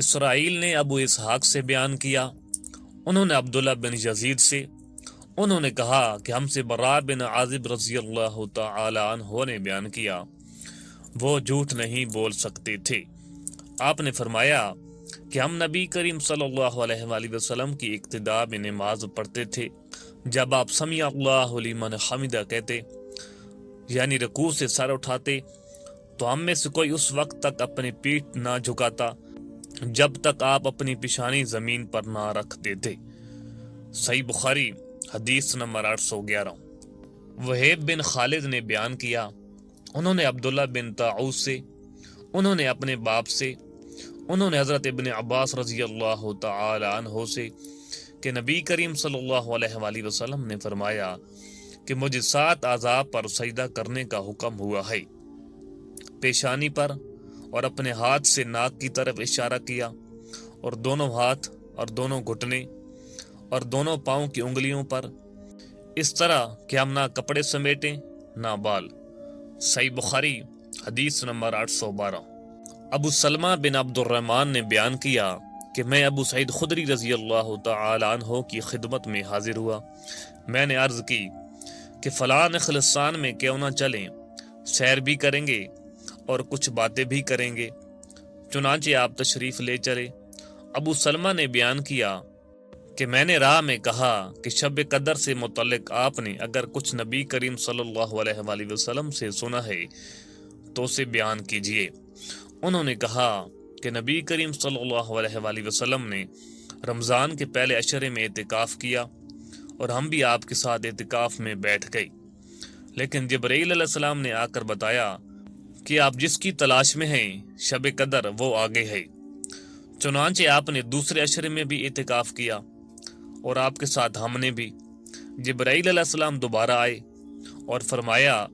اسرائیل نے ابو اسحاق سے بیان کیا، انہوں نے عبداللہ بن یزید سے، انہوں نے کہا کہ ہم سے برا بن عازب رضی اللہ تعالی عنہ نے بیان کیا، وہ جھوٹ نہیں بول سکتے تھے۔ آپ نے فرمایا کہ ہم نبی کریم صلی اللہ علیہ وآلہ وسلم کی اقتداء میں نماز پڑھتے تھے، جب آپ سمیع اللہ لمن حمدہ کہتے یعنی رکوع سے سر اٹھاتے تو ہم میں سے کوئی اس وقت تک اپنی پیٹھ نہ جھکاتا جب تک آپ اپنی پیشانی زمین پر نہ رکھتے تھے۔ صحیح بخاری حدیث نمبر 811۔ وہیب بن خالد نے بیان کیا، انہوں نے عبداللہ بن طاؤس سے، انہوں نے اپنے باپ سے، انہوں نے حضرت ابن عباس رضی اللہ تعالی عنہ سے کہ نبی کریم صلی اللہ علیہ وآلہ وسلم نے فرمایا کہ مجھے 7 اعضاء پر سجدہ کرنے کا حکم ہوا ہے، پیشانی پر، اور اپنے ہاتھ سے ناک کی طرف اشارہ کیا، اور دونوں ہاتھ اور دونوں گھٹنے اور دونوں پاؤں کی انگلیوں پر، اس طرح کہ ہم نہ کپڑے سمیٹیں نہ بال۔ صحیح بخاری حدیث نمبر 812۔ ابو سلمہ بن عبد الرحمن نے بیان کیا کہ میں ابو سعید خدری رضی اللہ تعالی عنہ کی خدمت میں حاضر ہوا۔ میں نے عرض کی کہ فلاں خلستان میں کیوں نہ چلیں، سیر بھی کریں گے اور کچھ باتیں بھی کریں گے۔ چنانچہ آپ تشریف لے چلے۔ ابو سلمہ نے بیان کیا کہ میں نے راہ میں کہا کہ شب قدر سے متعلق آپ نے اگر کچھ نبی کریم صلی اللہ علیہ وآلہ وسلم سے سنا ہے تو اسے بیان کیجئے۔ انہوں نے کہا کہ نبی کریم صلی اللہ علیہ وآلہ وسلم نے رمضان کے پہلے عشرے میں اعتکاف کیا اور ہم بھی آپ کے ساتھ اعتکاف میں بیٹھ گئے، لیکن جبرائیل علیہ السلام نے آ کر بتایا کہ آپ جس کی تلاش میں ہیں شب قدر وہ آگے ہے۔ چنانچہ آپ نے دوسرے عشرے میں بھی اعتکاف کیا اور آپ کے ساتھ ہم نے بھی۔ جبرائیل علیہ السلام دوبارہ آئے اور فرمایا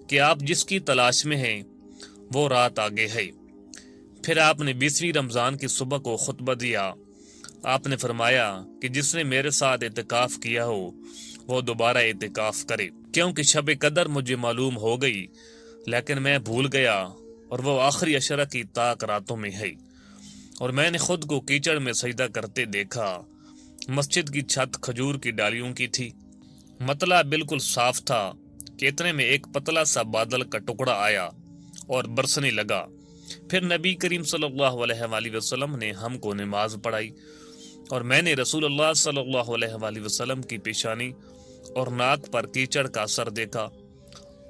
کہ آپ جس کی تلاش میں ہیں وہ رات آگے ہے۔ پھر آپ نے 20ویں رمضان کی صبح کو خطبہ دیا۔ آپ نے فرمایا کہ جس نے میرے ساتھ اعتکاف کیا ہو وہ دوبارہ اعتکاف کرے، کیونکہ شب قدر مجھے معلوم ہو گئی لیکن میں بھول گیا اور وہ آخری عشرہ کی طاق راتوں میں ہے، اور میں نے خود کو کیچڑ میں سجدہ کرتے دیکھا۔ مسجد کی چھت کھجور کی ڈالیوں کی تھی، مطلع بالکل صاف تھا کہ اتنے میں ایک پتلا سا بادل کا ٹکڑا آیا اور برسنے لگا۔ پھر نبی کریم صلی اللہ علیہ وآلہ وسلم نے ہم کو نماز پڑھائی اور میں نے رسول اللہ صلی اللہ علیہ وآلہ وسلم کی پیشانی اور ناک پر کیچڑ کا اثر دیکھا۔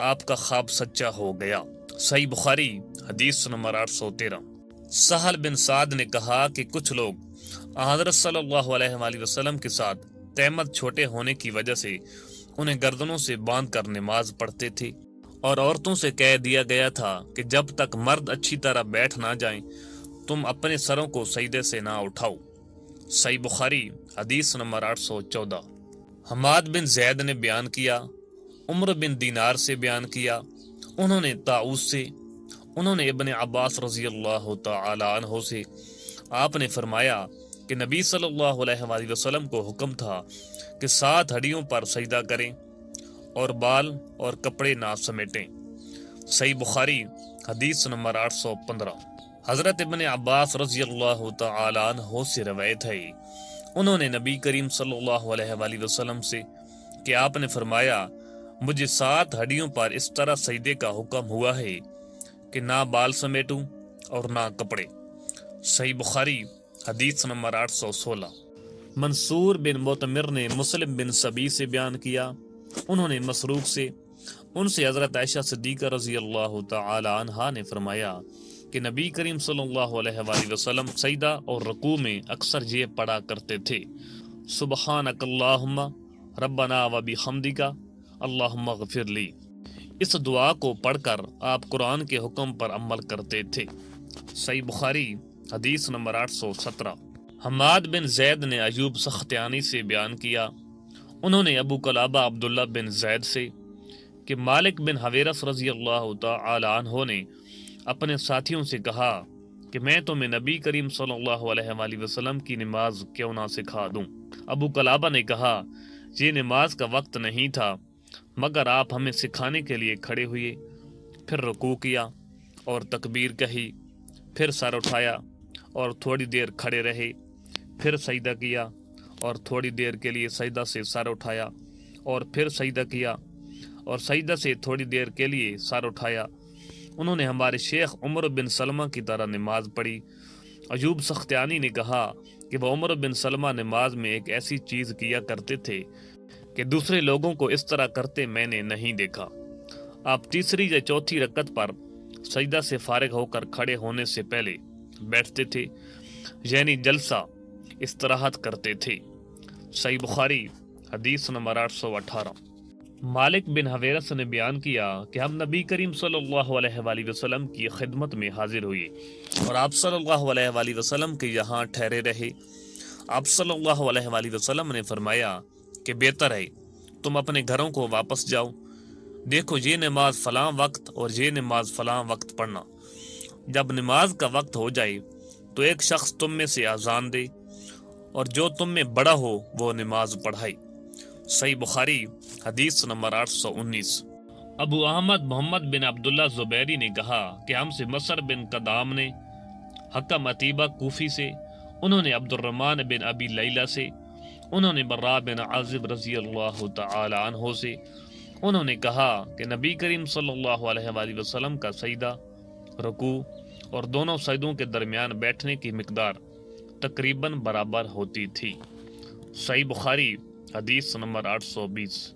آپ کا خواب سچا ہو گیا۔ صحیح بخاری حدیث نمبر 813۔ سہل بن سعد نے کہا کہ کچھ لوگ حضرت صلی اللہ علیہ وآلہ وسلم کے ساتھ تہمت چھوٹے ہونے کی وجہ سے انہیں گردنوں سے باندھ کر نماز پڑھتے تھے، اور عورتوں سے کہہ دیا گیا تھا کہ جب تک مرد اچھی طرح بیٹھ نہ جائیں تم اپنے سروں کو سجدے سے نہ اٹھاؤ۔ صحیح بخاری حدیث نمبر 814۔ حماد بن زید نے بیان کیا، عمر بن دینار سے بیان کیا، انہوں نے طاؤس سے، انہوں نے ابن عباس رضی اللہ تعالی عنہ سے، آپ نے فرمایا کہ نبی صلی اللہ علیہ وآلہ وسلم کو حکم تھا کہ 7 ہڈیوں پر سجدہ کریں اور بال اور کپڑے نہ سمیٹیں۔ صحیح بخاری حدیث نمبر 815۔ حضرت ابن عباس رضی اللہ تعالی عنہ سے روایت ہے، انہوں نے نبی کریم صلی اللہ علیہ وآلہ وسلم سے کہ آپ نے فرمایا مجھے 7 ہڈیوں پر اس طرح سجدے کا حکم ہوا ہے کہ نہ بال سمیٹوں اور نہ کپڑے۔ صحیح بخاری حدیث نمبر 816۔ منصور بن معتمر نے مسلم بن سبی سے بیان کیا، انہوں نے مسروق سے، ان سے حضرت عائشہ صدیقہ رضی اللہ تعالی عنہا نے فرمایا کہ نبی کریم صلی اللہ علیہ وآلہ وسلم سجدہ اور رکوع میں اکثر یہ پڑھا کرتے تھے، سبحانک اللہم ربنا و بحمدک اللہم اغفر لی۔ اس دعا کو پڑھ کر آپ قرآن کے حکم پر عمل کرتے تھے۔ صحیح بخاری حدیث نمبر 817۔ حماد بن زید نے ایوب سختیانی سے بیان کیا، انہوں نے ابو قلابہ عبداللہ بن زید سے کہ مالک بن حویرث رضی اللہ تعالی عنہ نے اپنے ساتھیوں سے کہا کہ میں تمہیں نبی کریم صلی اللہ علیہ وآلہ وسلم کی نماز کیوں نہ سکھا دوں۔ ابو قلابہ نے کہا یہ نماز کا وقت نہیں تھا مگر آپ ہمیں سکھانے کے لیے کھڑے ہوئے، پھر رکوع کیا اور تکبیر کہی، پھر سر اٹھایا اور تھوڑی دیر کھڑے رہے، پھر سجدہ کیا اور تھوڑی دیر کے لیے سجدہ سے سر اٹھایا اور پھر سجدہ کیا اور سجدہ سے تھوڑی دیر کے لیے سر اٹھایا۔ انہوں نے ہمارے شیخ عمر بن سلمہ کی طرح نماز پڑھی۔ ایوب سختیانی نے کہا کہ وہ عمر بن سلمہ نماز میں ایک ایسی چیز کیا کرتے تھے کہ دوسرے لوگوں کو اس طرح کرتے میں نے نہیں دیکھا۔ آپ تیسری یا چوتھی رکعت پر سجدہ سے فارغ ہو کر کھڑے ہونے سے پہلے بیٹھتے تھے، یعنی جلسہ استراحت کرتے تھے۔ صحیح بخاری حدیث نمبر 818۔ مالک بن حویرث نے بیان کیا کہ ہم نبی کریم صلی اللہ علیہ وآلہ وسلم کی خدمت میں حاضر ہوئے اور آپ صلی اللہ علیہ وآلہ وسلم کے یہاں ٹھہرے رہے۔ آپ صلی اللہ علیہ وآلہ وسلم نے فرمایا کہ بہتر ہے تم اپنے گھروں کو واپس جاؤ، دیکھو یہ نماز فلاں وقت اور یہ نماز فلاں وقت پڑھنا۔ جب نماز کا وقت ہو جائے تو ایک شخص تم میں سے اذان دے اور جو تم میں بڑا ہو وہ نماز پڑھائے۔ صحیح بخاری حدیث نمبر 819۔ ابو احمد محمد بن عبداللہ زبیری نے کہا کہ ہم سے مصر بن قدام نے، حکم عتیبہ کوفی سے، انہوں نے عبد الرحمن بن ابی لیلہ سے، انہوں نے براء بن عازب رضی اللہ تعالی عنہ سے، انہوں نے کہا کہ نبی کریم صلی اللہ علیہ وآلہ وسلم کا سجدہ، رکوع اور دونوں سجدوں کے درمیان بیٹھنے کی مقدار تقریباً برابر ہوتی تھی۔ صحیح بخاری حدیث نمبر 820۔